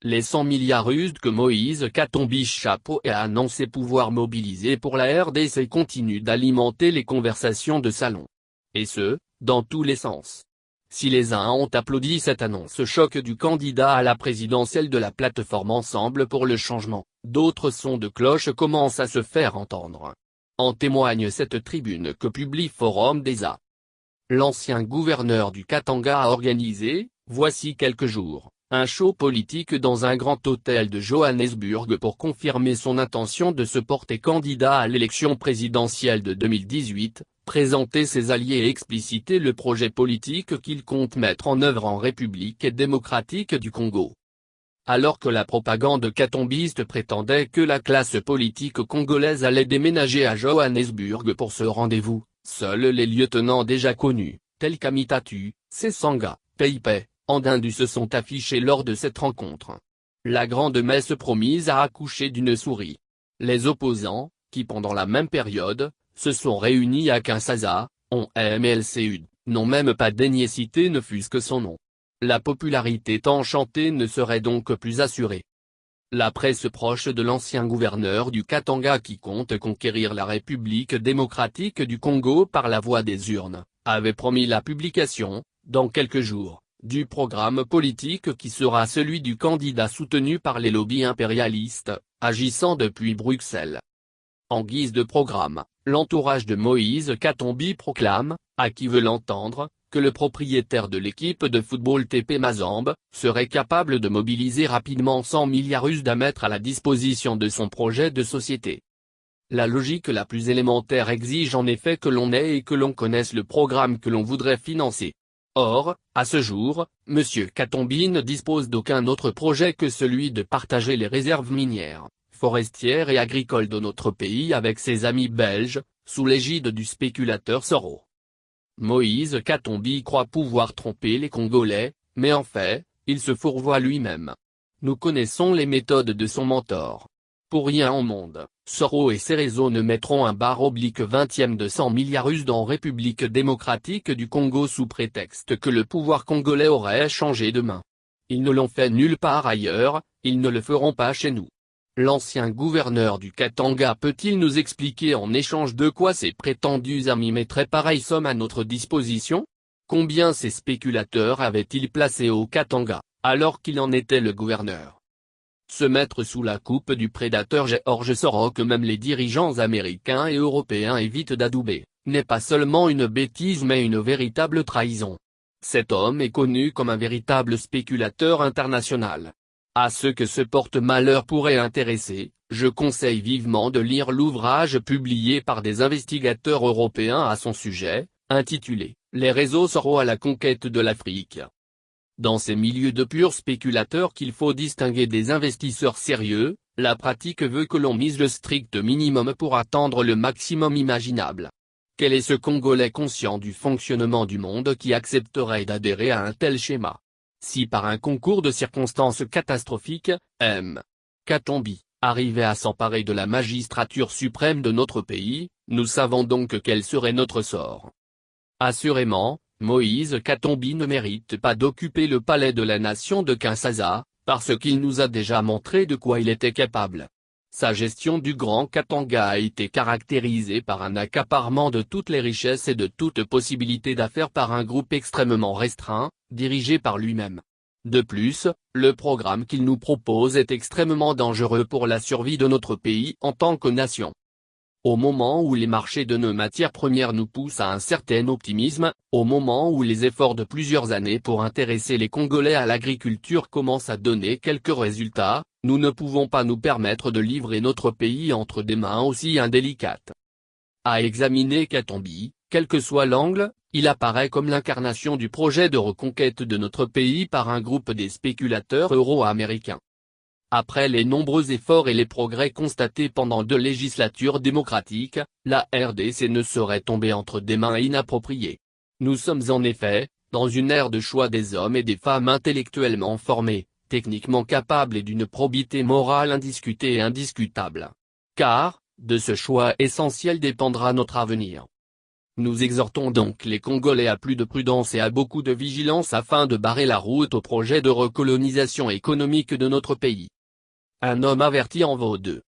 Les 100 milliards russes que Moïse Katumbi chapeaute et a annoncé pouvoir mobiliser pour la RDC continuent d'alimenter les conversations de salon. Et ce, dans tous les sens. Si les uns ont applaudi cette annonce choc du candidat à la présidentielle de la plateforme Ensemble pour le changement, d'autres sons de cloche commencent à se faire entendre. En témoigne cette tribune que publie Forum des A. L'ancien gouverneur du Katanga a organisé, voici quelques jours, un show politique dans un grand hôtel de Johannesburg pour confirmer son intention de se porter candidat à l'élection présidentielle de 2018, présenter ses alliés et expliciter le projet politique qu'il compte mettre en œuvre en République démocratique du Congo. Alors que la propagande katumbiste prétendait que la classe politique congolaise allait déménager à Johannesburg pour ce rendez-vous, seuls les lieutenants déjà connus, tels qu'Amitatu, Sesanga, Peipe, Andindu se sont affichés lors de cette rencontre. La grande messe promise a accouché d'une souris. Les opposants, qui pendant la même période, se sont réunis à Kinshasa, ont MLCU, n'ont même pas daigné citer ne fût-ce que son nom. La popularité tant chantée ne serait donc plus assurée. La presse proche de l'ancien gouverneur du Katanga qui compte conquérir la République démocratique du Congo par la voie des urnes, avait promis la publication, dans quelques jours, du programme politique qui sera celui du candidat soutenu par les lobbies impérialistes, agissant depuis Bruxelles. En guise de programme, l'entourage de Moïse Katumbi proclame, à qui veut l'entendre, que le propriétaire de l'équipe de football TP Mazembe serait capable de mobiliser rapidement 100 milliards russes à mettre à la disposition de son projet de société. La logique la plus élémentaire exige en effet que l'on ait et que l'on connaisse le programme que l'on voudrait financer. Or, à ce jour, M. Katumbi ne dispose d'aucun autre projet que celui de partager les réserves minières, forestières et agricoles de notre pays avec ses amis belges, sous l'égide du spéculateur Soro. Moïse Katumbi croit pouvoir tromper les Congolais, mais en fait, il se fourvoie lui-même. Nous connaissons les méthodes de son mentor. Pour rien au monde, Soro et ses réseaux ne mettront un /20e de 100 milliards russes dans République démocratique du Congo sous prétexte que le pouvoir congolais aurait changé de main. Ils ne l'ont fait nulle part ailleurs, ils ne le feront pas chez nous. L'ancien gouverneur du Katanga peut-il nous expliquer en échange de quoi ses prétendus amis mettraient pareille somme à notre disposition? Combien ces spéculateurs avaient-ils placé au Katanga, alors qu'il en était le gouverneur? Se mettre sous la coupe du prédateur George Soros que même les dirigeants américains et européens évitent d'adouber, n'est pas seulement une bêtise mais une véritable trahison. Cet homme est connu comme un véritable spéculateur international. À ceux que ce porte-malheur pourrait intéresser, je conseille vivement de lire l'ouvrage publié par des investigateurs européens à son sujet, intitulé « Les réseaux Soros à la conquête de l'Afrique ». Dans ces milieux de purs spéculateurs qu'il faut distinguer des investisseurs sérieux, la pratique veut que l'on mise le strict minimum pour atteindre le maximum imaginable. Quel est ce Congolais conscient du fonctionnement du monde qui accepterait d'adhérer à un tel schéma? Si par un concours de circonstances catastrophiques, M. Katumbi arrivait à s'emparer de la magistrature suprême de notre pays, nous savons donc quel serait notre sort. Assurément, Moïse Katumbi ne mérite pas d'occuper le palais de la nation de Kinshasa, parce qu'il nous a déjà montré de quoi il était capable. Sa gestion du Grand Katanga a été caractérisée par un accaparement de toutes les richesses et de toute possibilité d'affaires par un groupe extrêmement restreint, dirigé par lui-même. De plus, le programme qu'il nous propose est extrêmement dangereux pour la survie de notre pays en tant que nation. Au moment où les marchés de nos matières premières nous poussent à un certain optimisme, au moment où les efforts de plusieurs années pour intéresser les Congolais à l'agriculture commencent à donner quelques résultats, nous ne pouvons pas nous permettre de livrer notre pays entre des mains aussi indélicates. À examiner Katumbi, quel que soit l'angle, il apparaît comme l'incarnation du projet de reconquête de notre pays par un groupe des spéculateurs euro-américains. Après les nombreux efforts et les progrès constatés pendant 2 législatures démocratiques, la RDC ne saurait tomber entre des mains inappropriées. Nous sommes en effet, dans une ère de choix des hommes et des femmes intellectuellement formés, techniquement capables et d'une probité morale indiscutée et indiscutable. Car, de ce choix essentiel dépendra notre avenir. Nous exhortons donc les Congolais à plus de prudence et à beaucoup de vigilance afin de barrer la route au projet de recolonisation économique de notre pays. Un homme averti en vaut deux.